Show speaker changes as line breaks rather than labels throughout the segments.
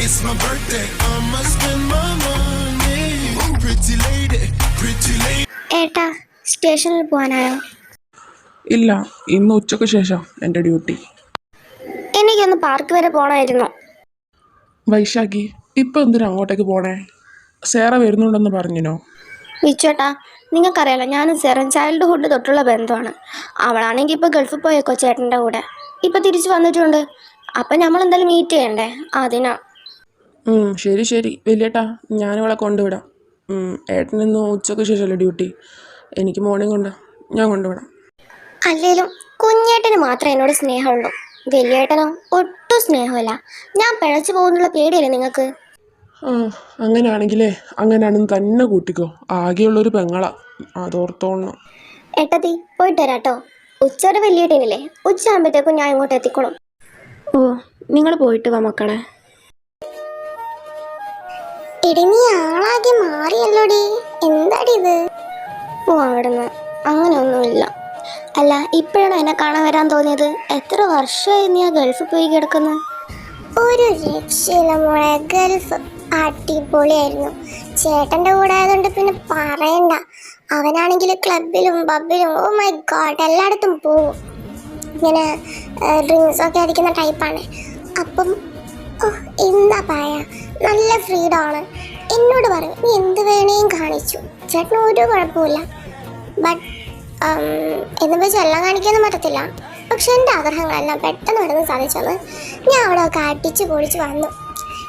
It's my birthday, I'ma spend my money. Pretty lady, pretty lady.
ഏട്ടാ സ്റ്റേഷനിൽ പോകാനായോ?
ഇല്ല, ഇന്ന് ഉച്ചയ്ക്ക് ശേഷം എൻ്റെ ഡ്യൂട്ടി.
എനിക്കൊന്ന് പാർക്ക് വരെ പോകണമായിരുന്നു.
വൈശാഖി, ഇപ്പം എന്തിനാ അങ്ങോട്ടേക്ക് പോണേ? സേറ വരുന്നുണ്ടെന്ന് പറഞ്ഞിനോ?
വിച്ചേട്ടാ, നിങ്ങൾക്കറിയാലോ ഞാനും സെറും ചൈൽഡ്ഹുഡ് തൊട്ടുള്ള ബന്ധമാണ്. അവളാണെങ്കിൽ ഇപ്പോൾ ഗൾഫിൽ പോയേക്കോ ചേട്ടൻ്റെ കൂടെ. ഇപ്പം തിരിച്ച് വന്നിട്ടുണ്ട്. അപ്പം നമ്മളെന്തായാലും മീറ്റ് ചെയ്യണ്ടേ, അതിനാ.
ശരി ശരി വലിയേട്ടാ, ഞാനിവളെ കൊണ്ടുവിടാം. ഏട്ടനിന്ന് ഉച്ചയ്ക്ക് ശേഷമല്ലേ ഡ്യൂട്ടി? എനിക്ക് മോർണിംഗ് ഉണ്ട്, ഞാൻ കൊണ്ടുവിടാം.
അല്ലേലും കുഞ്ഞേട്ടന് മാത്രമേ എന്നോട് സ്നേഹമുള്ളൂ. വലിയേട്ടനോ ഒട്ടും സ്നേഹമില്ല. ഞാൻ പിഴച്ചു പോകുന്നുള്ള പേടിയല്ലേ നിങ്ങൾക്ക്?
അങ്ങനെയാണെന്ന് തന്നെ കൂട്ടിക്കോ. ആകെയുള്ളൊരു പെങ്ങളാ, അതോർത്തോളണം.
ഏട്ടത്തി പോയിട്ട് വരാട്ടോ. ഉച്ചവരെ വലിയേട്ടനില്ലേ, ഉച്ചയാകുമ്പോഴത്തേക്കും ഞാൻ ഇങ്ങോട്ട് എത്തിക്കോളും.
ഓ, നിങ്ങൾ പോയിട്ട് വാ മക്കളെ.
എടി നീ ആളാകെ മാറിയല്ലോടി, എന്താടി ഇത്? ഓ അവിടുന്ന് അങ്ങനെയൊന്നുമില്ല. അല്ല, ഇപ്പോഴാണ് എന്നെ കാണാൻ വരാൻ തോന്നിയത്? എത്ര വർഷമായി നീ ആ ഗൾഫിൽ പോയി കിടക്കുന്നത്? ഒരു രക്ഷയില്ല മോളെ, ഗൾഫ് അടിപൊളിയായിരുന്നു. ചേട്ടൻ്റെ കൂടെ ആയതുകൊണ്ട് പിന്നെ പറയണ്ട. അവനാണെങ്കിൽ ക്ലബിലും പബ്ബിലും ഓ മൈ ഗോഡ് എല്ലായിടത്തും പോവും. ഇങ്ങനെ ഡ്രിങ്ക്സൊക്കെ അടിക്കുന്ന ടൈപ്പാണ്. അപ്പം എന്താ പറയാ, നല്ല ഫ്രീഡമാണ്. എന്നോട് പറയും നീ എന്ത് വേണേയും കാണിച്ചു. ചേട്ടന് ഒരു കുഴപ്പമില്ല. ബട്ട് എന്ന് വെച്ചാൽ എല്ലാം കാണിക്കാനൊന്നും പറ്റത്തില്ല. പക്ഷെ എൻ്റെ ആഗ്രഹങ്ങളെല്ലാം പെട്ടെന്ന് പെട്ടെന്ന് സാധിച്ചെന്ന്. ഞാൻ അവിടെ ഒക്കെ അടിച്ച് പൊളിച്ച് വന്നു.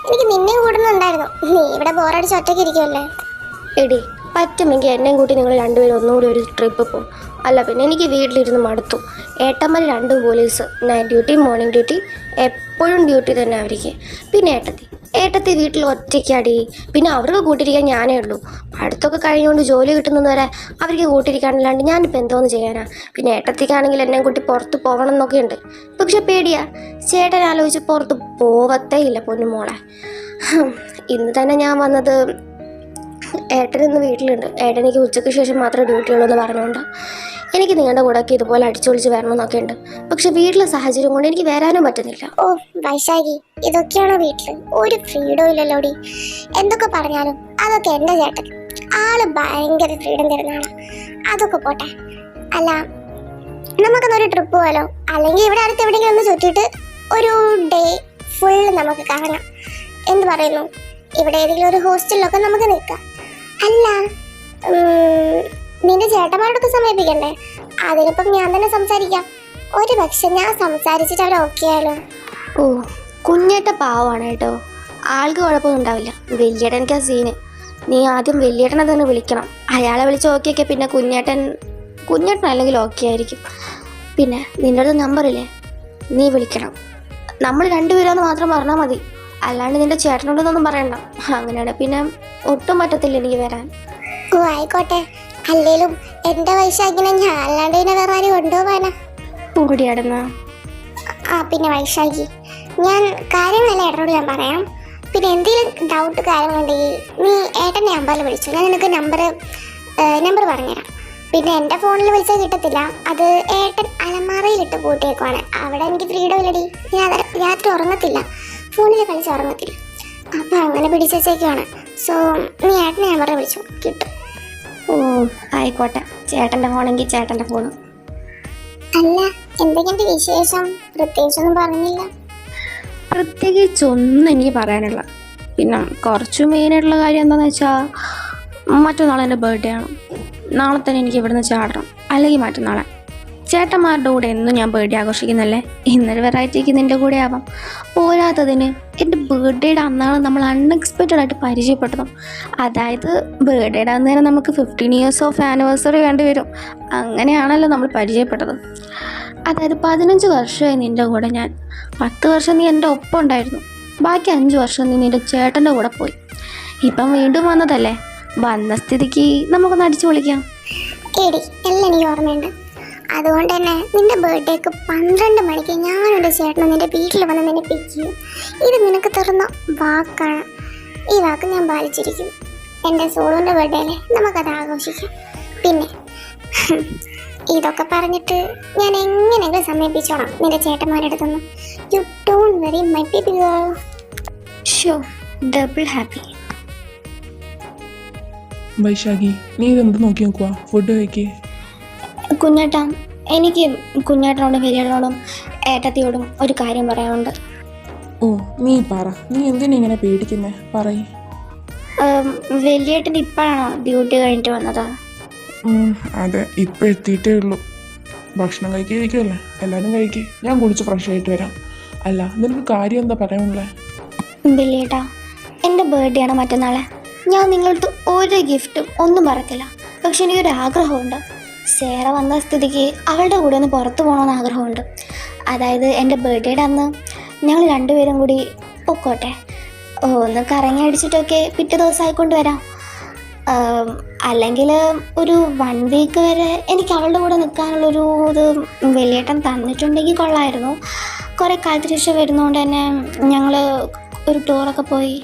എനിക്ക് നിന്നെയും കൂടുന്നുണ്ടായിരുന്നു. നീ ഇവിടെ ബോറടിച്ച് ഒറ്റയ്ക്ക് ഇരിക്കുമല്ലേ.
എടി, പറ്റുമെങ്കിൽ എന്നെയും കൂട്ടി നിങ്ങൾ രണ്ടുപേരും ഒന്നുകൂടി ഒരു ട്രിപ്പ് പോകും. അല്ല പിന്നെ എനിക്ക് വീട്ടിലിരുന്ന് മടുത്തു. ഏട്ടന്മാർ രണ്ടും police, night duty morning duty, എപ്പോഴും ഡ്യൂട്ടി തന്നെ അവർക്ക്. പിന്നെ ഏട്ടത്തി വീട്ടിൽ ഒറ്റയ്ക്കാടി. പിന്നെ അവർക്ക് കൂട്ടിരിക്കാൻ ഞാനേ ഉള്ളൂ. അടുത്തൊക്കെ കഴിഞ്ഞുകൊണ്ട് ജോലി കിട്ടുന്നത് വരെ അവർക്ക് കൂട്ടിരിക്കാനല്ലാണ്ട് ഞാനിപ്പോൾ എന്തോന്ന് ചെയ്യാനാ. പിന്നെ ഏട്ടത്തിക്കാണെങ്കിൽ എന്നെ കൂട്ടി പുറത്ത് പോകണം എന്നൊക്കെ ഉണ്ട്. പക്ഷെ പേടിയാ, ചേട്ടൻ ആലോചിച്ച് പുറത്ത് പോവത്തേ ഇല്ല പൊന്നുമോളെ. ഇന്ന് തന്നെ ഞാൻ വന്നത് ഏട്ടനിന്ന് വീട്ടിലുണ്ട്. ഏട്ടനെനിക്ക് ഉച്ചയ്ക്ക് ശേഷം മാത്രമേ ഡ്യൂട്ടി ഉള്ളൂ എന്ന് പറഞ്ഞുകൊണ്ട് എനിക്ക് നിങ്ങളുടെ കൂടെയൊക്കെ ഇതുപോലെ അടിച്ചൊളിച്ച് വരണമെന്നൊക്കെ ഉണ്ട്. പക്ഷെ വീട്ടിലെ സാഹചര്യം കൊണ്ട് എനിക്ക് വരാനും പറ്റുന്നില്ല.
ഓ വൈശാഖി, ഇതൊക്കെയാണോ വീട്ടിൽ? ഒരു ഫ്രീഡം ഇല്ലല്ലോടി. എന്തൊക്കെ പറഞ്ഞാലും അതൊക്കെ എൻ്റെ ചേട്ടൻ. ആള് ഭയങ്കര ഫ്രീഡം തരുന്ന ആളാ. അതൊക്കെ പോട്ടെ. അല്ല, നമുക്കൊന്നൊരു ട്രിപ്പ് പോകാലോ? അല്ലെങ്കിൽ ഇവിടെ അടുത്ത് എവിടെയെങ്കിലും ഒന്ന് ചുറ്റിയിട്ട് ഒരു ഡേ ഫുൾ നമുക്ക് കറങ്ങാം. എന്ത് പറയുന്നു? ഇവിടെ ഏതെങ്കിലും ഒരു ഹോസ്റ്റലിലൊക്കെ നമുക്ക് നിൽക്കാം. അല്ല, നിന്റെ ചേട്ടന്മാരോടൊക്കെ സമീപിക്കണ്ടേ? അതിനിപ്പം ഞാൻ തന്നെ സംസാരിക്കാം. ഒരു പക്ഷെ ഞാൻ സംസാരിച്ചിട്ട് അവർ ഓക്കെ ആയാലോ?
ഓ, കുഞ്ഞേട്ട പാവമാണ് കേട്ടോ. ആൾക്ക് കുഴപ്പമൊന്നും ഉണ്ടാവില്ല. വലിയേട്ടനക്കാ സീന്. നീ ആദ്യം വലിയേട്ടനെ തന്നെ വിളിക്കണം. അയാളെ വിളിച്ച് ഓക്കെ പിന്നെ കുഞ്ഞേട്ടൻ അല്ലെങ്കിൽ ഓക്കെ ആയിരിക്കും. പിന്നെ നിൻ്റെ അടുത്ത് നമ്പറില്ലേ, നീ വിളിക്കണം. നമ്മൾ രണ്ടുപേരാന്ന് മാത്രം പറഞ്ഞാൽ മതി. അല്ലാണ്ട് നിന്റെ ചേട്ടനോടൊന്നും പറയണ്ട. അങ്ങനെയാണ് പിന്നെ ഒട്ടും പറ്റത്തില്ല എനിക്ക് വരാൻ.
ഓ ആയിക്കോട്ടെ. അല്ലേലും എൻ്റെ വൈശാഖിനെ ഞാൻ അല്ലാണ്ട് പിന്നെ വേറെ ആരും കൊണ്ടുപോകാനാ?
കൂടിയാടുന്ന
പിന്നെ വൈശാഖി, ഞാൻ കാര്യങ്ങളല്ല ഏട്ടനോട് ഞാൻ പറയാം. പിന്നെ എന്തെങ്കിലും ഡൗട്ട് കാര്യങ്ങളുണ്ടെങ്കിൽ നീ ഏട്ടൻ്റെ നമ്പറിൽ വിളിച്ചു. ഞാൻ നിനക്ക് നമ്പർ പറഞ്ഞുതരാം. പിന്നെ എൻ്റെ ഫോണിൽ വിളിച്ചാൽ കിട്ടത്തില്ല. അത് ഏട്ടൻ അലമാറയിലിട്ട് പൂട്ടിയേക്കുവാണ്. അവിടെ എനിക്ക് ഫ്രീഡം ഇല്ലടി. ഞാൻ രാത്രി ഉറങ്ങത്തില്ല, ഫോണിൽ കളിച്ച് ഉറങ്ങത്തില്ല. അപ്പം അങ്ങനെ പിടിച്ചേക്കുവാണ്. സോ നീ ഏട്ടനെ നമ്പറിൽ വിളിച്ചു, കിട്ടും.
ഓ ആയിക്കോട്ടെ, ചേട്ടൻ്റെ ഫോണെങ്കിൽ ചേട്ടൻ്റെ ഫോണ്.
അല്ല, എന്തൊക്കെയുണ്ട് വിശേഷം? പ്രത്യേകിച്ചൊന്നും പറഞ്ഞില്ല.
പ്രത്യേകിച്ചൊന്നും എനിക്ക് പറയാനുള്ള. പിന്നെ കുറച്ച് മെയിനായിട്ടുള്ള കാര്യം എന്താണെന്ന് വെച്ചാൽ, മറ്റന്നാൾ എൻ്റെ ബർത്ത്ഡേ ആണ്. നാളെ തന്നെ എനിക്ക് ഇവിടുന്ന് ചാടണം, അല്ലെങ്കിൽ മറ്റന്നാളെ. ചേട്ടന്മാരുടെ കൂടെ എന്നും ഞാൻ ബർത്ത്ഡേ ആഘോഷിക്കുന്നല്ലേ, ഇന്നൊരു വെറൈറ്റിക്ക് നിൻ്റെ കൂടെ ആവാം. പോരാത്തതിന് എൻ്റെ ബർത്ത്ഡേയുടെ അന്നാണ് നമ്മൾ അൺഎക്സ്പെക്റ്റഡ് ആയിട്ട് പരിചയപ്പെട്ടതും. അതായത് ബർത്ത്ഡേയുടെ അന്ന് തന്നെ നമുക്ക് 15 years ഓഫ് ആനിവേഴ്സറി വേണ്ടി വരും. അങ്ങനെയാണല്ലോ നമ്മൾ പരിചയപ്പെട്ടത്. അതായത് 15 വർഷമായി നിൻ്റെ കൂടെ ഞാൻ. 10 വർഷം നീ എൻ്റെ ഒപ്പം ഉണ്ടായിരുന്നു. ബാക്കി 5 വർഷം നീ നിൻ്റെ ചേട്ടൻ്റെ കൂടെ പോയി. ഇപ്പം വീണ്ടും വന്നതല്ലേ, വന്ന സ്ഥിതിക്ക് നമുക്കൊന്ന് അടിച്ചു പൊളിക്കാം.
എടി, എല്ലാം എനിക്ക് ഓർമ്മയുണ്ട്. അതുകൊണ്ട് തന്നെ നിന്റെ ബർത്ത്ഡേക്ക് 12 മണിക്ക് ഞാനെൻ്റെ ചേട്ടനെ നിന്റെ വീട്ടിൽ വന്ന് നിന്നെ പിക്ക് ചെയ്യും. ഇത് നിനക്ക് തരുന്ന വാക്കാണ്. ഈ വാക്ക് ഞാൻ പാലിച്ചിരിക്കും. എൻ്റെ സോളുവിൻ്റെ ബർത്ത്ഡേയിലെ നമുക്കത് ആഘോഷിക്കാം. പിന്നെ ഇതൊക്കെ പറഞ്ഞിട്ട് ഞാൻ എങ്ങനെയെങ്കിലും സമീപിച്ചോളാം നിന്റെ ചേട്ടന്മാരുടെ അടുത്തൊന്നും. You don't worry my baby girl.
Show double happy.
Vaisakhi, നീ ഇതെന്ത് നോക്കി നോക്കുക? ഫുഡ് കഴിക്കേ.
കുഞ്ഞേട്ടാ, എനിക്ക് കുഞ്ഞേട്ടനോടും വലിയേട്ടനോടും ഏട്ടത്തിയോടും ഒരു കാര്യം പറയാനുണ്ട്.
ഓ, നീ പറ. നീ എന്തിനാ ഇങ്ങനെ പേടിക്കുന്നേ? പറയ്.
വലിയേട്ടൻ ഇപ്പോഴാണോ ഡ്യൂട്ടി കഴിഞ്ഞിട്ട് വന്നത്?
അതെ, ഇപ്പം എത്തിയിട്ടേ ഉള്ളൂ. ഭക്ഷണം കഴിക്കാതിരിക്കുമല്ലേ? എല്ലാവരും കഴിക്കേ. ഞാൻ കുളിച്ച് ഫ്രഷ് ആയിട്ട് വരാം. അല്ല, നിനക്ക് കാര്യം എന്താ പറയാനുള്ളത്?
വലിയേട്ടാ, എൻ്റെ ബർത്ത്ഡേ ആണ് മറ്റന്നാളെ. ഞാൻ നിങ്ങളടുത്ത് ഒരു ഗിഫ്റ്റും ഒന്നും പറയത്തില്ല. പക്ഷെ എനിക്കൊരു ആഗ്രഹമുണ്ട്. സേറ വന്ന സ്ഥിതിക്ക് അവളുടെ കൂടെ ഒന്ന് പുറത്ത് പോകണമെന്ന് ആഗ്രഹമുണ്ട്. അതായത് എൻ്റെ ബർത്ത്ഡേയുടെ അന്ന് ഞങ്ങൾ രണ്ടുപേരും കൂടി പൊക്കോട്ടെ. ഒന്ന് കറങ്ങി അടിച്ചിട്ടൊക്കെ പിറ്റേ ദിവസം ആയിക്കൊണ്ട് വരാം. അല്ലെങ്കിൽ ഒരു 1 വീക്ക് വരെ എനിക്ക് അവളുടെ കൂടെ നിൽക്കാനുള്ളൊരു ഇത് വലിയേട്ടൻ തന്നിട്ടുണ്ടെങ്കിൽ കൊള്ളായിരുന്നു. കുറേ കാലത്തിന് ശേഷം വരുന്നതുകൊണ്ട് തന്നെ ഞങ്ങൾ ഒരു ടൂറൊക്കെ പോയി.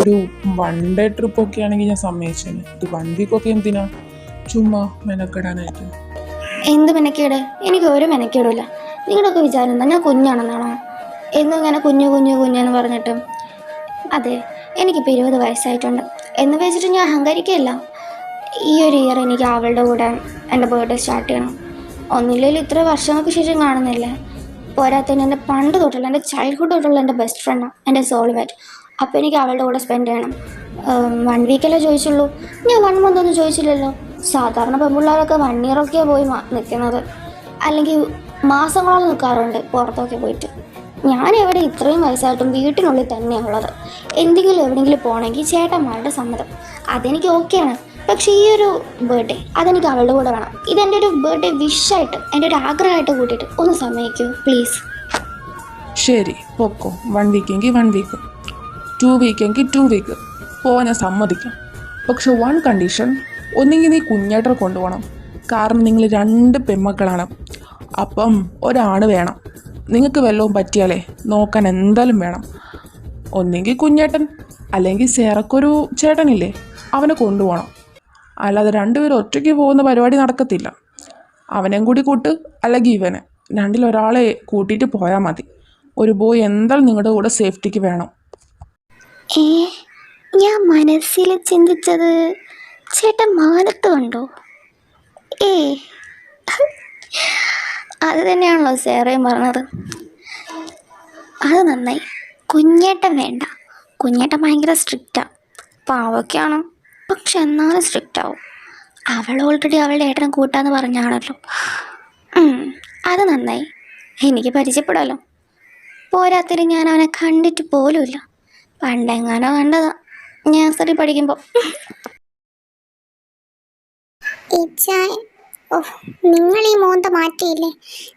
ഒരു 1 ഡേ ട്രിപ്പ് ഒക്കെ ആണെങ്കിൽ ഞാൻ സമ്മതിച്ചേനെ. ഇത് 1 വീക്കൊക്കെ എന്തിനാ? ചുമ്മാ മെനക്കെടാനായിട്ട്.
എന്ത് മെനക്കേട്? എനിക്ക് ഒരു മെനക്കേടില്ല. നിങ്ങളുടെയൊക്കെ വിചാരം എന്താ ഞാൻ കുഞ്ഞാണെന്നാണോ? എന്നും ഇങ്ങനെ കുഞ്ഞെന്ന് പറഞ്ഞിട്ട്. അതെ, എനിക്കിപ്പോൾ 20 വയസ്സായിട്ടുണ്ട് എന്ന് വെച്ചിട്ട് ഞാൻ അഹങ്കരിക്കുകയല്ല. ഈ ഒരു ഇയർ എനിക്ക് അവളുടെ കൂടെ എൻ്റെ ബർത്ത്ഡേ സ്റ്റാർട്ട് ചെയ്യണം. ഒന്നില്ലെങ്കിൽ ഇത്ര വർഷങ്ങൾക്ക് ശേഷം കാണുന്നില്ലേ. പോരാത്തതിന് എൻ്റെ പണ്ട് തൊട്ടുള്ള എൻ്റെ ചൈൽഡ്ഹുഡ് തൊട്ടുള്ള എൻ്റെ ബെസ്റ്റ് ഫ്രണ്ടാണ് എൻ്റെ സോൾമേറ്റ്. അപ്പോൾ എനിക്ക് അവളുടെ കൂടെ സ്പെൻഡ് ചെയ്യണം. 1 വീക്കല്ലേ ചോദിച്ചുള്ളൂ, ഞാൻ 1 മന്ത് ഒന്നും ചോദിച്ചില്ലല്ലോ. സാധാരണ പെൺപിള്ളേരൊക്കെ 1 ഇയറൊക്കെയാണ് പോയി നിൽക്കുന്നത്, അല്ലെങ്കിൽ മാസങ്ങളോളം നിൽക്കാറുണ്ട് പുറത്തൊക്കെ പോയിട്ട്. ഞാൻ എവിടെ ഇത്രയും വയസ്സായിട്ടും വീട്ടിനുള്ളിൽ തന്നെയാണ് ഉള്ളത്. എന്തെങ്കിലും എവിടെയെങ്കിലും പോകണമെങ്കിൽ ചേട്ടന്മാരുടെ സമ്മതം, അതെനിക്ക് ഓക്കെയാണ്. പക്ഷേ ഈ ഒരു ബർത്ത്ഡേ അതെനിക്ക് അവളുടെ കൂടെ വേണം. ഇതെൻ്റെ ഒരു ബർത്ത്ഡേ വിഷായിട്ട്, എൻ്റെ ഒരു ആഗ്രഹമായിട്ട് കൂട്ടിയിട്ട് ഒന്ന് സമ്മതിക്കൂ പ്ലീസ്.
ശരി, പൊക്കോ. 1 വീക്കെങ്കിൽ 1 വീക്ക്, 2 വീക്കെങ്കിൽ 2 വീക്ക് പോവാൻ ഞാൻ സമ്മതിക്കാം. പക്ഷെ 1 കണ്ടീഷൻ, ഒന്നെങ്കിൽ നീ കുഞ്ഞേട്ടനെ കൊണ്ടുപോകണം. കാരണം നിങ്ങൾ 2 പെൺമക്കളാണ്. അപ്പം ഒരാണ് വേണം. നിങ്ങൾക്ക് വല്ലതും പറ്റിയാലേ നോക്കാൻ എന്തായാലും വേണം. ഒന്നെങ്കിൽ കുഞ്ഞേട്ടൻ, അല്ലെങ്കിൽ സേറക്കൊരു ചേട്ടനില്ലേ, അവനെ കൊണ്ടുപോകണം. അല്ലാതെ 2 പേരും ഒറ്റയ്ക്ക് പോകുന്ന പരിപാടി നടക്കത്തില്ല. അവനെയും കൂടി കൂട്ട്, അല്ലെങ്കിൽ ഇവനെ, 2-ൽ ഒരാളെ കൂട്ടിയിട്ട് പോയാൽ മതി. ഒരു ബോയ് എന്തായാലും നിങ്ങളുടെ കൂടെ സേഫ്റ്റിക്ക് വേണം.
ഞാൻ മനസ്സിൽ ചിന്തിച്ചത് ചേട്ടൻ മാനത്ത് കണ്ടോ?
അത് തന്നെയാണല്ലോ സേറയും പറഞ്ഞത്. അത് നന്നായി. കുഞ്ഞേട്ടൻ വേണ്ട. കുഞ്ഞേട്ടൻ ഭയങ്കര സ്ട്രിക്റ്റാണ്. പാവൊക്കെയാണ്, പക്ഷെ എന്നാലും സ്ട്രിക്റ്റ് ആവും. അവൾ ഓൾറെഡി അവളുടെ ഏട്ടനെ കൂട്ടാന്ന് പറഞ്ഞാണല്ലോ. അത് നന്നായി. എനിക്ക് പരിചയപ്പെടാമല്ലോ. പോരാത്തിന് ഞാൻ അവനെ കണ്ടിട്ട് പോലുമില്ല. പണ്ടെങ്ങാനോ കണ്ടതാ നഴ്സറി പഠിക്കുമ്പോൾ.
നിങ്ങൾ ഈ മോന്ത മാറ്റിയില്ലേ?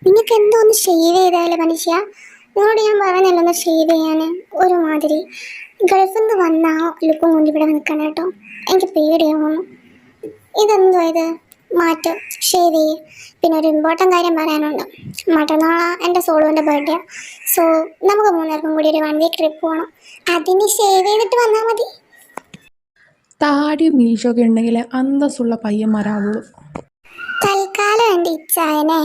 നിങ്ങൾക്ക് എന്തോ ഒന്ന് ഷേവ് ചെയ്താലേ മനുഷ്യ. നിങ്ങളോട് ഞാൻ പറഞ്ഞല്ലോ ഒന്ന് ഷേവ് ചെയ്യാൻ. ഒരുമാതിരി ഗൾഫിൽ നിന്ന് വന്ന ആ ലുക്കും കൊണ്ട് ഇവിടെ നിൽക്കണം കേട്ടോ. എനിക്ക് പേടിയാവുന്നു. ഇതെന്തോ ഇത്? മാറ്റ്, ഷേവ് ചെയ്യ്. പിന്നെ ഒരു ഇമ്പോർട്ടൻ്റ് കാര്യം പറയാനുണ്ട്. മറ്റന്നാളാ എൻ്റെ സോളുവിൻ്റെ ബർത്ത്ഡേ. സോ നമുക്ക് 3 പേർക്കും കൂടി ഒരു 1 വീക്ക് ട്രിപ്പ് പോകണം. അതിന് ഷേവ് ചെയ്തിട്ട് വന്നാൽ മതി.
താടിയും മീശൊക്കെ ഉണ്ടെങ്കിൽ അന്തസ്സുള്ള പയ്യന്മാരാവുള്ളൂ.
തൽക്കാലം എൻ്റെ ഇച്ചായനെ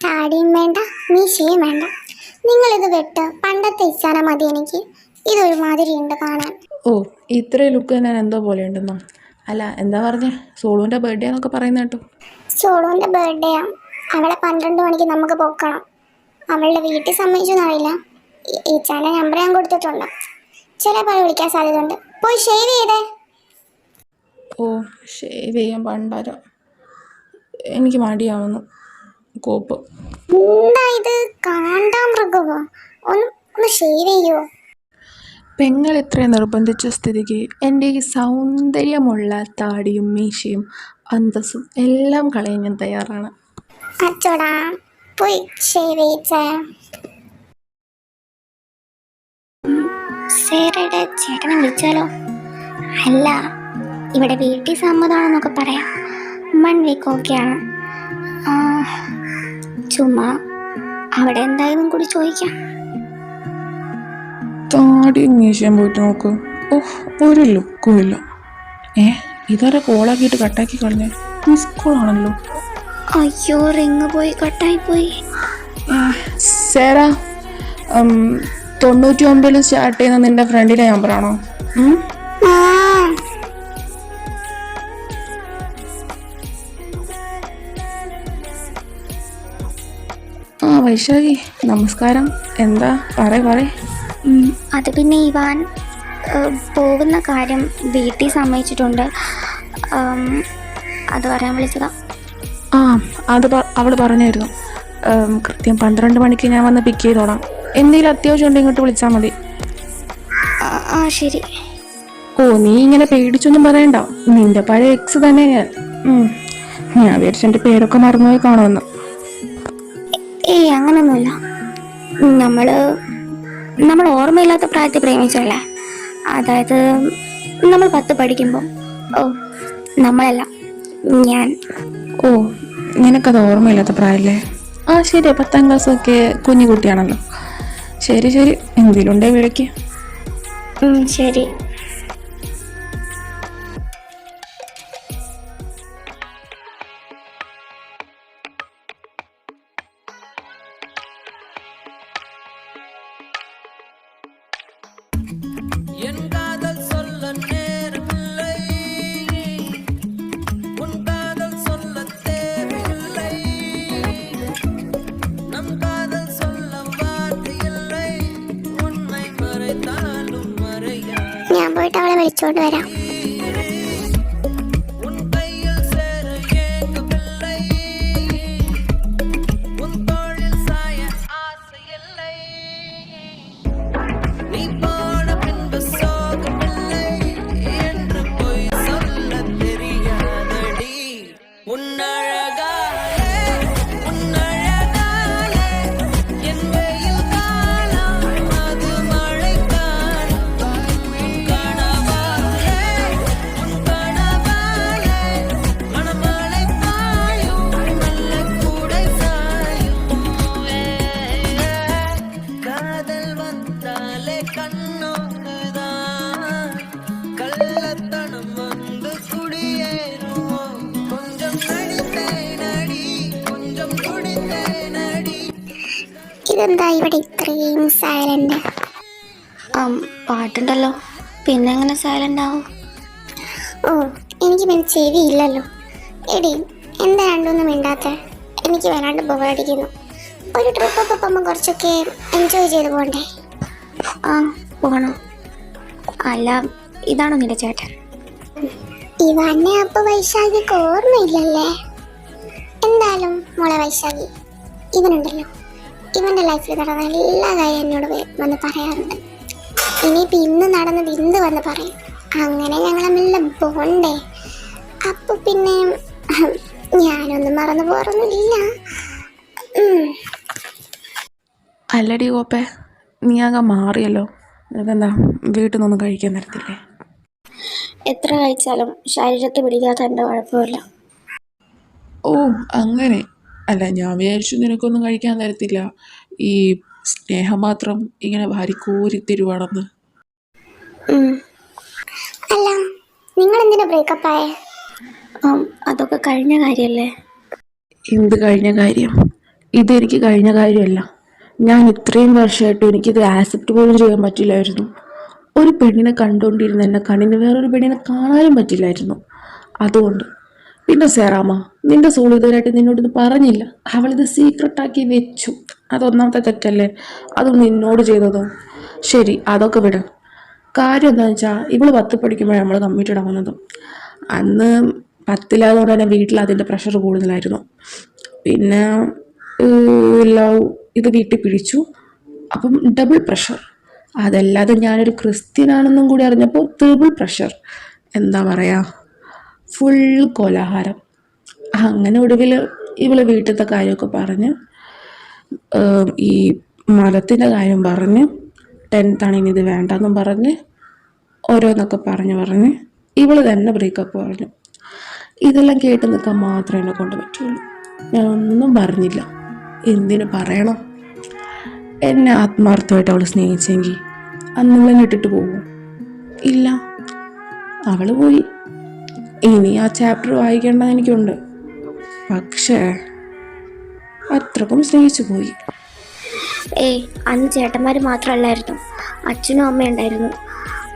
താടിയും വേണ്ട, മീശയും വേണ്ട. നിങ്ങളിത് വെട്ട്. പണ്ടത്തെ ഇച്ചാന മതി എനിക്ക്. ഇതൊരുമാതിരി ഉണ്ട് കാണാൻ.
ഓ, ഇത്രയും ലുക്ക് ഞാൻ എന്തോ പോലെ ഉണ്ടെന്നോ? അല്ല, എന്താ പറഞ്ഞേ? സോളുവിൻ്റെ ബർത്ത്ഡേ എന്നൊക്കെ പറയുന്ന കേട്ടോ.
സോളുവിൻ്റെ ബർത്ത്ഡേയാ. അവളെ 12 മണിക്ക് നമുക്ക് പോക്കണം. അവളുടെ വീട്ടിൽ സമ്മതിച്ചെന്നറിയില്ല. ഇച്ചാൻ്റെ നമ്പർ ഞാൻ കൊടുത്തിട്ടുണ്ട്. ചിലപ്പോൾ വിളിക്കാൻ സാധ്യതയുണ്ട്. പോയി ഷേവ് ചെയ്തേ.
ഓ, ഷേവ് ചെയ്യാൻ പണ്ടാരോ. എനിക്ക് മടിയാവുന്നു. കോപ്പ്.
എന്താ ഇത്? കാണ്ടാമൃഗമോ? ഒന്ന് ഷേവ് ചെയ്യുമോ?
പെങ്ങൾ ഇത്രയും നിർബന്ധിച്ച സ്ഥിതിക്ക് എൻ്റെ ഈ സൗന്ദര്യമുള്ള താടിയും മീശയും അന്തസ്സും എല്ലാം കളയാൻ ഞാൻ തയ്യാറാണ്.
അച്ചോടാ, പോയി ഷേവ് ചെയ്യിച്ചേ. സേറയുടെ ചേട്ടനെ വിളിച്ചാലോ? അല്ല, ഇവിടെ വീട്ടിൽ സമ്മതമാണെന്നൊക്കെ പറയാം. 1 വീക്ക് ഓക്കെയാണ്. ആ, ചുമ്മാ അവിടെ എന്തായാലും കൂടി ചോദിക്കാം.
താടിയും മീശയും പോയിട്ട് നോക്ക്. ഓഹ്, ഒരു ലുക്കും ഇല്ല. ഇതാരെ കോളാക്കിയിട്ട് കട്ടാക്കി കളഞ്ഞേ? മിസ് കോളാണല്ലോ.
അയ്യോ, റിങ് പോയി, കട്ടായി പോയി.
സേറ, 99 സ്റ്റാർട്ട് ചെയ്യുന്ന നിന്റെ ഫ്രണ്ടിന്റെ നമ്പറാണോ?
ആ,
വൈശാഖി, നമസ്കാരം. എന്താ പറയേ.
അത് പിന്നെ ഇവാൻ പോകുന്ന കാര്യം വീട്ടിൽ സമ്മതിച്ചിട്ടുണ്ട്. അത് പറയാൻ വിളിച്ചതാ.
ആ, അവൾ പറഞ്ഞായിരുന്നു. കൃത്യം 12 മണിക്ക് ഞാൻ വന്ന് പിക്ക് ചെയ്തോളാം. എന്തെങ്കിലും അത്യാവശ്യം ഉണ്ടെങ്കിൽ ഇങ്ങോട്ട് വിളിച്ചാൽ മതി.
ആ ശരി.
ഓ, നീ ഇങ്ങനെ പേടിച്ചൊന്നും പറയണ്ട. നിന്റെ പഴയ എക്സ് തന്നെ ഞാൻ. ഞാൻ വിചാരിച്ച എൻ്റെ പേരൊക്കെ മറന്നുപോയി കാണുമെന്ന്.
ഏയ്, അങ്ങനൊന്നുമില്ല. നമ്മൾ ഓർമ്മയില്ലാത്ത പ്രായത്തിൽ പ്രേമിച്ചല്ലേ. അതായത് നമ്മൾ 10 പഠിക്കുമ്പോൾ. ഓ, നമ്മളല്ല, ഞാൻ.
ഓ, നിനക്കത് ഓർമ്മയില്ലാത്ത പ്രായമല്ലേ? ആ ശരി, 10ാം ക്ലാസ്സൊക്കെ കുഞ്ഞു കുട്ടിയാണല്ലോ. ശരി, എന്തെങ്കിലും ഉണ്ടേ വിളിക്ക്.
ശരി.
என் காதல் சொல்ல நேரமில்லை, உன் காதல் சொல்ல தேவையில்லை, நம் காதல் சொல்ல வார்த்தையில்லை, உன்னை மறைத்தாலும் மறையாது,
ഞാൻ പോയിട്ട് അവളെ വിളിച്ചോണ്ട് വരാം.
உன் கையில் சேர ஏங்கவில்லை, உன் தோளில் சாய ஆசையில்லை, நீ போன பின்பு சோகமில்லை என்று பொய் சொல்ல தெரியாதடி. உன்னழகாலே என் வெயில் காலம் அது மழை காலம், உன் கனவாலே மணமழை பாயும் நல்ல கூடை சாயும். காதல் வந்தாலே கண்ணோங்குதான், கள்ளத்தனம் வந்து குடியேறுமோ, கொஞ்சம் நடித்தேனடி, கொஞ்சம் துடித்தேனடி.
ഇതെന്താ ഇവിടെ ഇത്രയും സൈലന്റ്?
പാട്ടുണ്ടല്ലോ, പിന്നെ എങ്ങനെ സൈലന്റ് ആവും?
ഓ, എനിക്ക് പിന്നെ ചെവി ഇല്ലല്ലോ. എടി, എന്താ രണ്ടൊന്നും മിണ്ടാത്ത? എനിക്ക് വല്ലാണ്ട് ബോറടിക്കുന്നു. ഒരു ട്രിപ്പ് ഒക്കെ പോകുമ്പോൾ കുറച്ചൊക്കെ എൻജോയ് ചെയ്ത് പോകണ്ടേ?
ആ, പോകണം. അല്ല, ഇതാണോ നിന്റെ ചേട്ടൻ?
ഇവന്നെ അപ്പൊ വൈശാഖിക്ക് ഓർമ്മയില്ലല്ലേ? എന്തായാലും മോളെ വൈശാഖി, ഇവനുണ്ടല്ലോ, ഇവന്റെ ലൈഫിൽ നടന്ന എല്ലാ കാര്യം എന്നോട് വന്ന് പറയാറുണ്ട്. ഇനിയിപ്പോൾ ഇന്ന് നടന്നത് ഇന്ന് വന്ന് പറയും. അങ്ങനെ ഞങ്ങൾ തമ്മിലുള്ള ബോണ്ടേ. അപ്പൊ പിന്നെ ഞാനൊന്നും മറന്നു പോറൊന്നുമില്ല.
അല്ലടി കോപ്പേ, നീ ആകെ മാറിയല്ലോ. നിനക്കെന്താ വീട്ടിൽ നിന്നൊന്നും കഴിക്കാൻ തരത്തില്ലേ?
എത്ര കഴിച്ചാലും ശരീരത്തിൽ പിടിക്കാത്ത എൻ്റെ കുഴപ്പമില്ല.
ഓ, അങ്ങനെ അല്ല, ഞാൻ വിചാരിച്ചു നിനക്കൊന്നും കഴിക്കാൻ തരത്തില്ല. ഈ സ്നേഹം മാത്രം ഇങ്ങനെ വാരിക്കോരി തരുവാണെന്ന്.
അല്ല, നിങ്ങൾ എന്തിനാ ബ്രേക്കപ്പ് ആയേ?
അതൊക്കെ കഴിഞ്ഞ കാര്യമല്ലേ.
എന്ത് കഴിഞ്ഞ കാര്യം? ഇതെനിക്ക് കഴിഞ്ഞ കാര്യമല്ല. ഞാൻ ഇത്രയും വർഷമായിട്ടും എനിക്കിത് ആക്സെപ്റ്റ് പോലും ചെയ്യാൻ പറ്റില്ലായിരുന്നു. ഒരു പെണ്ണിനെ കണ്ടുകൊണ്ടിരുന്ന എന്നെ കണ്ണിന് വേറൊരു പെണ്ണിനെ കാണാനും പറ്റില്ലായിരുന്നു. അതുകൊണ്ട് പിന്നെ സേറാമ്മ, നിന്റെ സോൾ ഇതുവരെയായിട്ട് നിന്നോടിത് പറഞ്ഞില്ല. അവളിത് സീക്രട്ടാക്കി വെച്ചു. അതൊന്നാമത്തെ തെറ്റല്ലേ? അത് നിന്നോട് ചെയ്തതോ? ശരി, അതൊക്കെ വിട്. കാര്യം എന്താണെന്ന് വെച്ചാൽ, ഇവള് 10 പഠിക്കുമ്പോഴാണ് നമ്മൾ കമ്മിറ്റഡ് ആവുന്നത്. അന്ന് 10ലായതുകൊണ്ട് തന്നെ വീട്ടിൽ അതിൻ്റെ പ്രഷർ കൂടുതലായിരുന്നു. പിന്നെ ലവ് ഇത് വീട്ടിൽ പിടിച്ചു. അപ്പം ഡബിൾ പ്രഷർ. അതല്ലാതെ ഞാനൊരു ക്രിസ്ത്യനാണെന്നും കൂടി അറിഞ്ഞപ്പോൾ ട്രിപ്പിൾ പ്രഷർ. എന്താ പറയുക, ഫുൾ കോലാഹാരം. അങ്ങനെ ഒടുവിൽ ഇവള് വീട്ടിലത്തെ കാര്യമൊക്കെ പറഞ്ഞ്, ഈ മതത്തിൻ്റെ കാര്യം പറഞ്ഞ്, 10th ആണ് ഇനി ഇത് വേണ്ടെന്നും പറഞ്ഞ് ഓരോന്നൊക്കെ പറഞ്ഞ് ഇവള് തന്നെ ബ്രേക്കപ്പ് പറഞ്ഞു. ഇതെല്ലാം കേട്ട് നിൽക്കാൻ മാത്രമേ എന്നെ കൊണ്ട് പറ്റുള്ളൂ. ഞാൻ ഒന്നും പറഞ്ഞില്ല. എന്തിനു പറയണം? എന്നെ ആത്മാർത്ഥമായിട്ട് അവൾ സ്നേഹിച്ചെങ്കിൽ അന്ന് എന്നെ ഇട്ടിട്ട് പോകുമോ? ഇല്ല, അവൾ പോയി. ഇനി ആ ചാപ്റ്റർ വായിക്കേണ്ടത് എനിക്കുണ്ട്. പക്ഷേ അത്രക്കും സ്നേഹിച്ചു പോയി.
ഏയ്, അന്ന് ചേട്ടന്മാർ മാത്രമല്ലായിരുന്നു, അച്ഛനും അമ്മയും ഉണ്ടായിരുന്നു.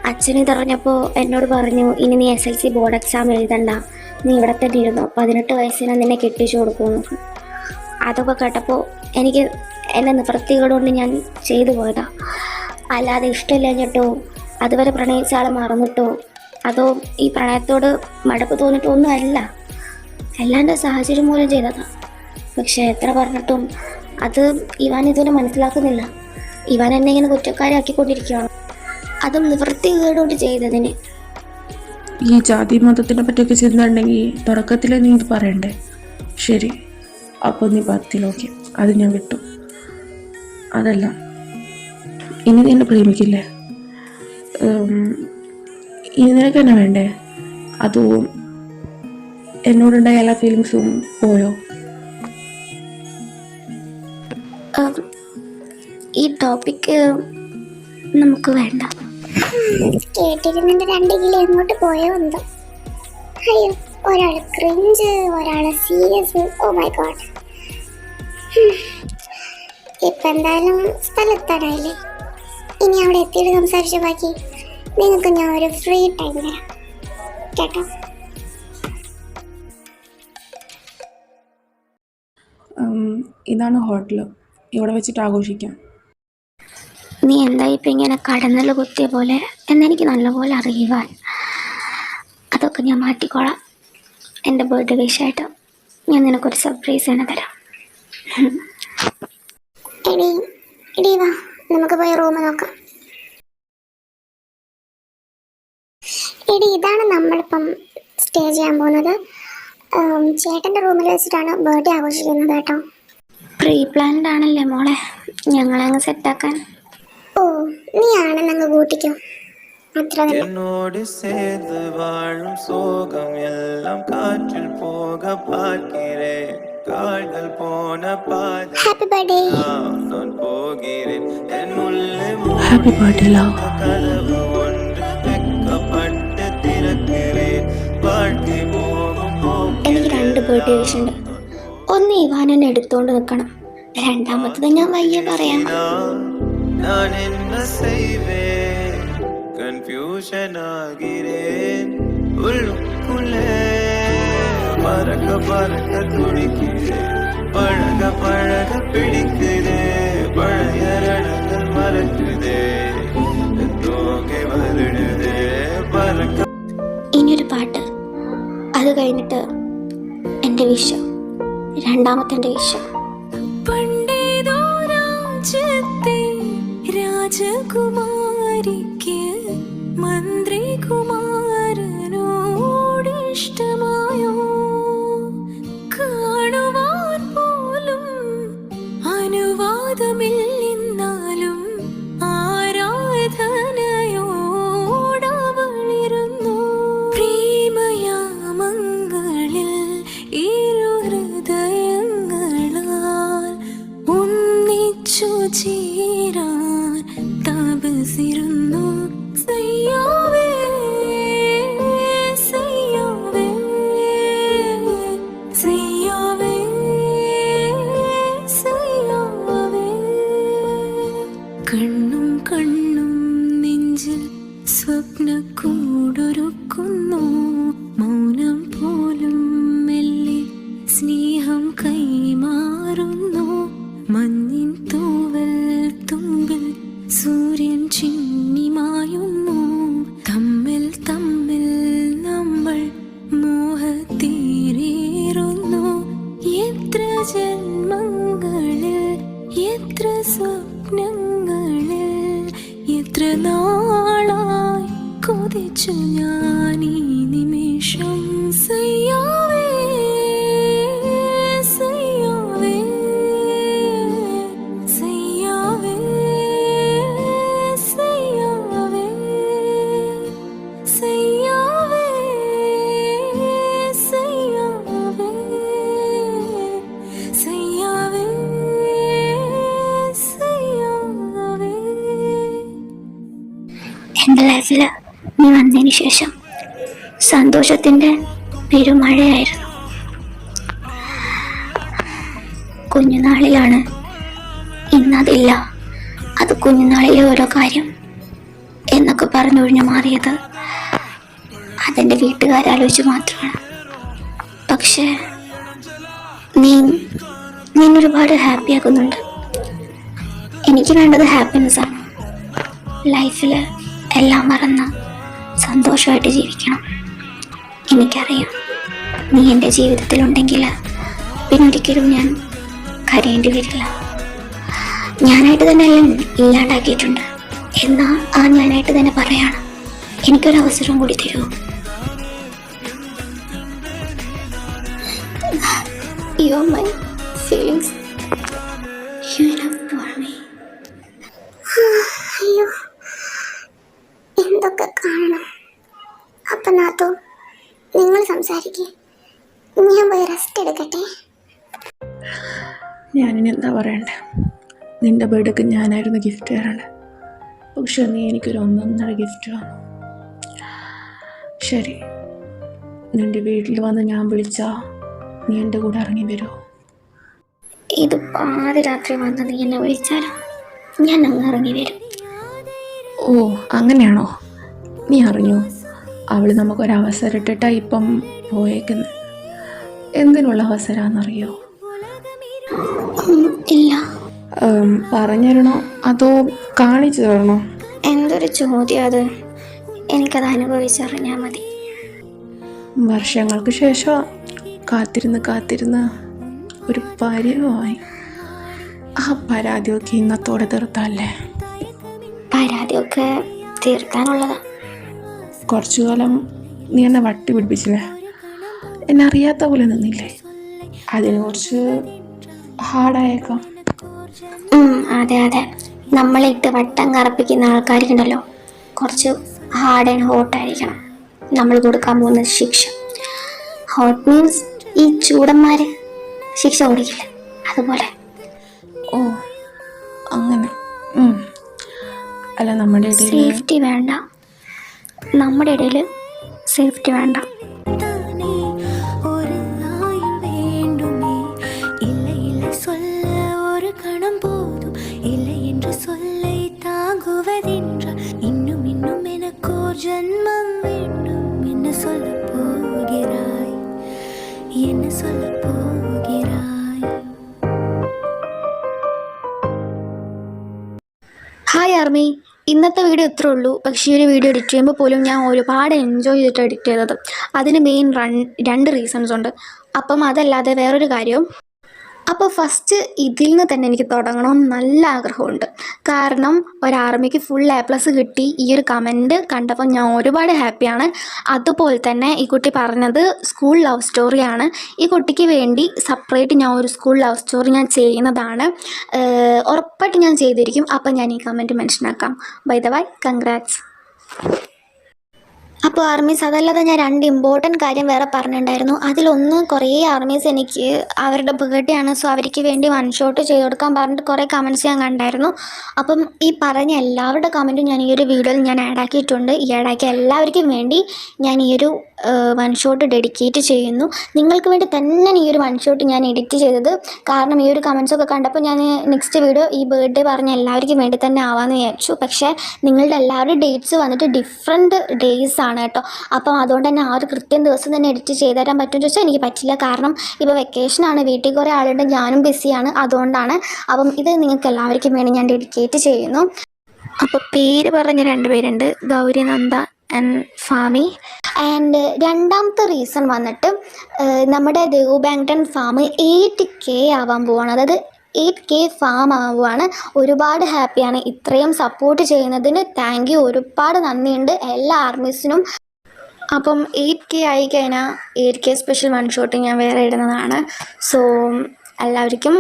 അച്ഛൻ ഇതറിഞ്ഞപ്പോൾ എന്നോട് പറഞ്ഞു, ഇനി നീ SLC ബോർഡ് എക്സാം എഴുതണ്ട, നീ ഇവിടെ തന്നെ ഇരുന്നോ, 18 വയസ്സിന് നിന്നെ കെട്ടിച്ചു കൊടുക്കുമെന്ന്. അതൊക്കെ കേട്ടപ്പോൾ എനിക്ക് എൻ്റെ നിവൃത്തികൾ കൊണ്ട് ഞാൻ ചെയ്തു പോയതാ. അല്ലാതെ ഇഷ്ടമില്ലഞ്ഞിട്ടോ അതുവരെ പ്രണയിച്ച ആളെ മറന്നിട്ടോ അതോ ഈ പ്രണയത്തോട് മടുപ്പ് തോന്നിട്ടോ ഒന്നും അല്ല. എല്ലാം എൻ്റെ സാഹചര്യം മൂലം ചെയ്തതാ. പക്ഷെ എത്ര പറഞ്ഞിട്ടും അത് ഇവാൻ ഇതുവരെ മനസ്സിലാക്കുന്നില്ല. ഇവാൻ എന്നെ ഇങ്ങനെ കുറ്റക്കാരാക്കിക്കൊണ്ടിരിക്കുകയാണ്, അതും നിവൃത്തികേടോട് ചെയ്തതിന്.
ഈ ജാതി മതത്തിനെ പറ്റിയൊക്കെ ചിന്തയുണ്ടെങ്കിൽ തുടക്കത്തിൽ നീ ഇത് പറയണ്ടേ? ശരി, അപ്പോൾ നീ 10 അത് ഞാൻ വിട്ടു. അതല്ല, ഇനി നീ എന്നെ പ്രേമിക്കില്ലേ? ഇനി നിനക്ക് തന്നെ വേണ്ടേ? അതോ എന്നോടുണ്ടായ എല്ലാ ഫീലിങ്സും പോയോ?
ഈ ടോപ്പിക്ക് നമുക്ക് വേണ്ട.
കേട്ടിരുന്നിട്ട് 2 കിലോ എങ്ങോട്ട് പോയോ എന്തോ. അയ്യോ, ഒരാൾ ക്രിഞ്ച്, ഒരാൾ സീരിയസ്. Oh my God. ഇപ്പം എന്തായാലും സ്ഥലത്താനായില്ലേ, ഇനി അവിടെ എത്തിയിട്ട് സംസാരിച്ച ബാക്കി. നിങ്ങൾക്ക് ഞാൻ ഒരു ഫ്രീ ടൈം തരാം കേട്ടോ.
ഇതാണ് ഹോട്ടൽ, ഇവിടെ വെച്ചിട്ട് ആഘോഷിക്കാം.
നീ എന്താ ഇപ്പം ഇങ്ങനെ കടന്നൽ കുത്തിയ പോലെ എന്നെനിക്ക് നല്ലപോലെ അറിയുവാൻ. അതൊക്കെ ഞാൻ മാറ്റിക്കോളാം. എൻ്റെ ബർത്ത്ഡേ വിഷായിട്ട് ഞാൻ നിനക്കൊരു സർപ്രൈസ് തന്നെ തരാം.
എടീ വാ, നമുക്ക് പോയി റൂം നോക്കാം. എടി, ഇതാണ് നമ്മളിപ്പം സ്റ്റേ ചെയ്യാൻ പോകുന്നത്. ചേട്ടൻ്റെ റൂമിൽ വെച്ചിട്ടാണ് ബർത്ത്ഡേ ആഘോഷിക്കുന്നത് കേട്ടോ.
പ്രീ പ്ലാൻഡ് ആണല്ലേ മോളെ, ഞങ്ങളെ അങ്ങ് സെറ്റാക്കാൻ.
ഓ, നീ ആണെന്നങ്ങ് കൂട്ടിക്കോ, അത്ര തന്നെ.
என்னோடு சேர்ந்து வாழும் சோகம் எல்லாம் காற்றில் போக பார்க்கிறேன். கால்கள் போன பாதை
ഹാപ്പി ബർത്ത്ഡേ.
நான் போகிறேன். என் உள்ளே
ഹാപ്പി ബർത്ത്ഡേ ലവ്.
கதவு ஒன்று வெக்கப்பட்டு திறக்கிறேன். வாழ்க்கை போகும்
എനിക്ക് 2 ബർത്ത്ഡേ വിഷ് ഉണ്ട്. ഒന്ന് ഇവാനെന്നെ എടുത്തോണ്ട് നിൽക്കണം, രണ്ടാമത്തത് ഞാൻ വയ്യ പറയാം.
நான் என்ன செய்வேன், கன்ஃபியூஷன் ஆகிறேன். உள்ளுக்குள்ளே பறக்க பறக்க துடிக்கிறேன். பழக பழக பிடிக்குதே, பழைய ரணங்கள் மறக்குதே, தோகை வருடுதே பறக்க.
ഇനിയൊരു പാട്ട്, അത് കഴിഞ്ഞിട്ട് എൻ്റെ വിഷ്, രണ്ടാമത്തെ എൻ്റെ വിഷ്.
പണ്ടേതോ രാജ്യത്തെ രാജകുമാരിക്ക് മന്ത്രികുമാരനോട് ഇഷ്ടമായോ? കാണുവാൻ പോലും അനുവാദമില്ലെന്നാലും ആരാധനയോടവളിരുന്നു. പ്രേമയാമങ്ങളിൽ ഇരു ഹൃദയങ്ങളാൽ ഒന്നിച്ചു ചേരാൻ തപസിരുന്നു. സയ്യാവേ സയ്യാവേ സയ്യാവേ സയ്യാവേ. കണ്ണും കണ്ണും നെഞ്ചിൽ സ്വപ്നക്കൂടൊരുക്കുന്നു. മൗനം പോലും മെല്ലെ സ്നേഹം കൈമാറുന്നു. മഞ്ഞിൻ തൂവൽ തുമ്പിൽ സൂര്യൻ ചിന്നിമായുന്നു. തമ്മിൽ തമ്മിൽ നമ്മൾ മോഹത്തീരേറുന്നു. എത്ര ജന്മങ്ങളിൽ, എത്ര സ്വപ്നങ്ങളിൽ, എത്ര നാളായി കൊതിച്ചു ഞാൻ ഈ നിമിഷം. സയ്യാവേ സയ്യാവേ സയ്യാവേ സയ്യാവേ സയ്യാവേ സയ്യാവേ
എൻ്റെ ലൈഫിൽ നീ വന്നതിന് ശേഷം സന്തോഷത്തിൻ്റെ പെരുമഴയായിരുന്നു. കുഞ്ഞുനാളിലാണ്, ഇന്നതില്ല. അത് കുഞ്ഞുനാളിലെ ഓരോ കാര്യം എന്നൊക്കെ പറഞ്ഞൊഴിഞ്ഞു മാറിയത് അതെൻ്റെ വീട്ടുകാരാലോചിച്ച് മാത്രമാണ്. പക്ഷേ നീ ഒരുപാട് ഹാപ്പി ആക്കുന്നുണ്ട്. എനിക്ക് വേണ്ടത് ഹാപ്പിനെസ്സാണ്. ലൈഫിൽ എല്ലാം മറന്ന് സന്തോഷമായിട്ട് ജീവിക്കണം. എനിക്കറിയാം നീ എൻ്റെ ജീവിതത്തിലുണ്ടെങ്കിൽ പിന്നെ ഒരിക്കലും ഞാൻ കരയേണ്ടി വരില്ല. ഞാനായിട്ട് തന്നെ എല്ലാം ഇല്ലാണ്ടാക്കിയിട്ടുണ്ട്. എന്നാൽ ആ ഞാനായിട്ട് തന്നെ പറയാണ്, എനിക്കൊരവസരം കൂടി തരൂ. You're my feelings. You enough for me. അയ്യോ, എന്തൊക്കെ കാണണം. അപ്പം നാത്തു, നിങ്ങൾ സംസാരിക്കേ, ഞാൻ പോയി റെസ്റ്റ് എടുക്കട്ടെ.
ഞാനിനി എന്താ പറയണ്ടേ? നിൻ്റെ ബർത്ത്ഡേക്ക് ഞാനായിരുന്നു ഗിഫ്റ്റ് തരണ്ടേ, പക്ഷെ നീ എനിക്കൊരു ഒന്നൊന്നര ഗിഫ്റ്റ് വന്നു. ശരി, നിൻ്റെ വീട്ടിൽ വന്ന് ഞാൻ വിളിച്ചാൽ നീ എൻ്റെ കൂടെ ഇറങ്ങി വരുമോ?
ഇത് പാതിരാത്രി വന്ന് നീ എന്നെ വിളിച്ചാലോ? ഞാൻ അങ്ങ് ഇറങ്ങി വരും.
ഓ, അങ്ങനെയാണോ? നീ അറിഞ്ഞോ, അവൾ നമുക്കൊരവസരം ഇട്ടിട്ടാണ് ഇപ്പം പോയേക്കുന്നത്. എന്തിനുള്ള അവസരമാണെന്നറിയോ?
ഇല്ല.
പറഞ്ഞു അതോ കാണിച്ചു തരണോ?
എന്തൊരു ചോദ്യം അത്. എനിക്കത് അനുഭവിച്ചറിഞ്ഞാൽ മതി.
വർഷങ്ങൾക്ക് ശേഷം കാത്തിരുന്ന് ഒരു പരിവമായി. ആ പരാതിയൊക്കെ ഇന്നത്തോടെ തീർത്തല്ലേ?
പരാതിയൊക്കെ തീർക്കാനുള്ളതാ.
കുറച്ചു കാലം നീ എന്നെ വട്ടി പിടിപ്പിച്ചില്ലേ? എന്നെ അറിയാത്ത പോലെ നിന്നില്ലേ? അതിന് കുറച്ച് ഹാർഡായേക്കാം.
അതെ, നമ്മളിട്ട് വട്ടം കറപ്പിക്കുന്ന ആൾക്കാരുണ്ടല്ലോ, കുറച്ച് ഹാർഡ് ആൻഡ് ഹോട്ടായിരിക്കണം നമ്മൾ കൊടുക്കാൻ പോകുന്ന ശിക്ഷ. ഹോട്ട് മീൻസ് ഈ ചൂടന്മാർ ശിക്ഷ കൊടുക്കില്ല, അതുപോലെ.
ഓ, അങ്ങനെ. അല്ല, നമ്മുടെ ഇടയിൽ
സേഫ്റ്റി വേണ്ട. നമ്മുടെ ഇടയിൽ സേഫ്റ്റി വേണ്ട.
தானே ஒரு ஆயுள் வேண்டுமே இல்லை இல்லை சொல்ல ஒரு கணம் போதும் இல்லை என்று சொல்லை தாங்குவதென்றால் இன்னும் இன்னும் எனக்கோர் ஜன்மம் வேண்டும். என்ன சொல்ல போகிறாய், என்ன சொல்ல போகிறாய்?
ഹായ് ആർമി, ഇന്നത്തെ വീഡിയോ ഇത്രേ ഉള്ളൂ. പക്ഷേ ഈ ഒരു വീഡിയോ എഡിറ്റ് ചെയ്യുമ്പോൾ പോലും ഞാൻ ഒരുപാട് എൻജോയ് ചെയ്തിട്ട് എഡിറ്റ് ചെയ്തത്. അതിന് മെയിൻ രണ്ട് റീസൺസ് ഉണ്ട്. അപ്പം അതല്ലാതെ വേറൊരു കാര്യം, അപ്പോൾ ഫസ്റ്റ് ഇതിൽ നിന്ന് തന്നെ എനിക്ക് തുടങ്ങണമെന്ന് നല്ല ആഗ്രഹമുണ്ട്. കാരണം ഒരാർമിക്ക് ഫുൾ A+ കിട്ടി. ഈ ഒരു കമൻറ്റ് കണ്ടപ്പോൾ ഞാൻ ഒരുപാട് ഹാപ്പിയാണ്. അതുപോലെ തന്നെ ഈ കുട്ടി പറഞ്ഞത് സ്കൂൾ ലവ് സ്റ്റോറിയാണ്. ഈ കുട്ടിക്ക് വേണ്ടി സെപ്പറേറ്റ് ഞാൻ ഒരു സ്കൂൾ ലവ് സ്റ്റോറി ഞാൻ ചെയ്യുന്നതാണ്. ഉറപ്പായിട്ട് ഞാൻ ചെയ്തിരിക്കും. അപ്പം ഞാൻ ഈ കമൻറ്റ് മെൻഷൻ ആക്കാം. By the way, congrats. അപ്പോൾ ആർമീസ്, അതല്ലാതെ ഞാൻ 2 ഇമ്പോർട്ടൻറ്റ് കാര്യം വേറെ പറഞ്ഞിട്ടുണ്ടായിരുന്നു. അതിലൊന്ന്, കുറേ ആർമീസ് എനിക്ക് അവരുടെ ബർത്ത്ഡേ ആണ്, സോ അവർക്ക് വേണ്ടി 1 ഷോട്ട് ചെയ്ത് കൊടുക്കാൻ പറഞ്ഞിട്ട് കുറേ കമൻറ്റ്സ് ഞാൻ കണ്ടായിരുന്നു. അപ്പം ഈ പറഞ്ഞ എല്ലാവരുടെ കമൻറ്റും ഞാൻ ഈ ഒരു വീഡിയോയിൽ ഞാൻ ആഡാക്കിയിട്ടുണ്ട്. ഈ ആഡാക്കിയ എല്ലാവർക്കും വേണ്ടി ഞാൻ ഈ ഒരു 1 ഷോട്ട് ഡെഡിക്കേറ്റ് ചെയ്യുന്നു. നിങ്ങൾക്ക് വേണ്ടി തന്നെ ഈ ഒരു 1 ഷോട്ട് ഞാൻ എഡിറ്റ് ചെയ്തത്. കാരണം ഈ ഒരു കമൻറ്റ്സൊക്കെ കണ്ടപ്പോൾ ഞാൻ നെക്സ്റ്റ് വീഡിയോ ഈ ബർത്ത്ഡേ പറഞ്ഞ എല്ലാവർക്കും വേണ്ടി തന്നെ ആവാമെന്ന് വിചാരിച്ചു. പക്ഷേ നിങ്ങളുടെ എല്ലാവരുടെയും ഡേറ്റ്സ് വന്നിട്ട് ഡിഫറെൻറ്റ് ഡേയ്സ് ആണ് കേട്ടോ. അപ്പം അതുകൊണ്ട് തന്നെ ആ ഒരു കൃത്യം ദിവസം തന്നെ എഡിറ്റ് ചെയ്ത് തരാൻ പറ്റുമെന്ന് ചോദിച്ചാൽ എനിക്ക് പറ്റില്ല. കാരണം ഇപ്പോൾ വെക്കേഷനാണ്, വീട്ടിൽ കുറേ ആളുണ്ട്, ഞാനും ബിസിയാണ്, അതുകൊണ്ടാണ്. അപ്പം ഇത് നിങ്ങൾക്ക് എല്ലാവർക്കും വേണ്ടി ഞാൻ ഡെഡിക്കേറ്റ് ചെയ്യുന്നു. അപ്പോൾ പേര് പറഞ്ഞ 2 പേരുണ്ട്, ഗൗരി നന്ദ ആൻഡ് ഫാമി. ആൻഡ് രണ്ടാമത്തെ റീസൺ വന്നിട്ട് നമ്മുടെ ദേവുബാങ്ടൺ ഫാം 8K ആവാൻ പോവാണ്. അതായത് 8K ഫാം ആവുകയാണ്. ഒരുപാട് ഹാപ്പിയാണ്. ഇത്രയും സപ്പോർട്ട് ചെയ്യുന്നതിന് താങ്ക് യു, ഒരുപാട് നന്ദിയുണ്ട് എല്ലാ ആർമീസിനും. അപ്പം 8K ആയി കഴിഞ്ഞാൽ 8K സ്പെഷ്യൽ 1 ഷോട്ട് ഞാൻ വേറെ ഇടുന്നതാണ്. സോ എല്ലാവർക്കും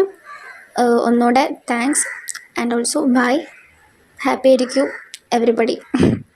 ഒന്നുകൂടെ thanks and also bye. Happy ആയിരിക്കൂ എവരിബഡി.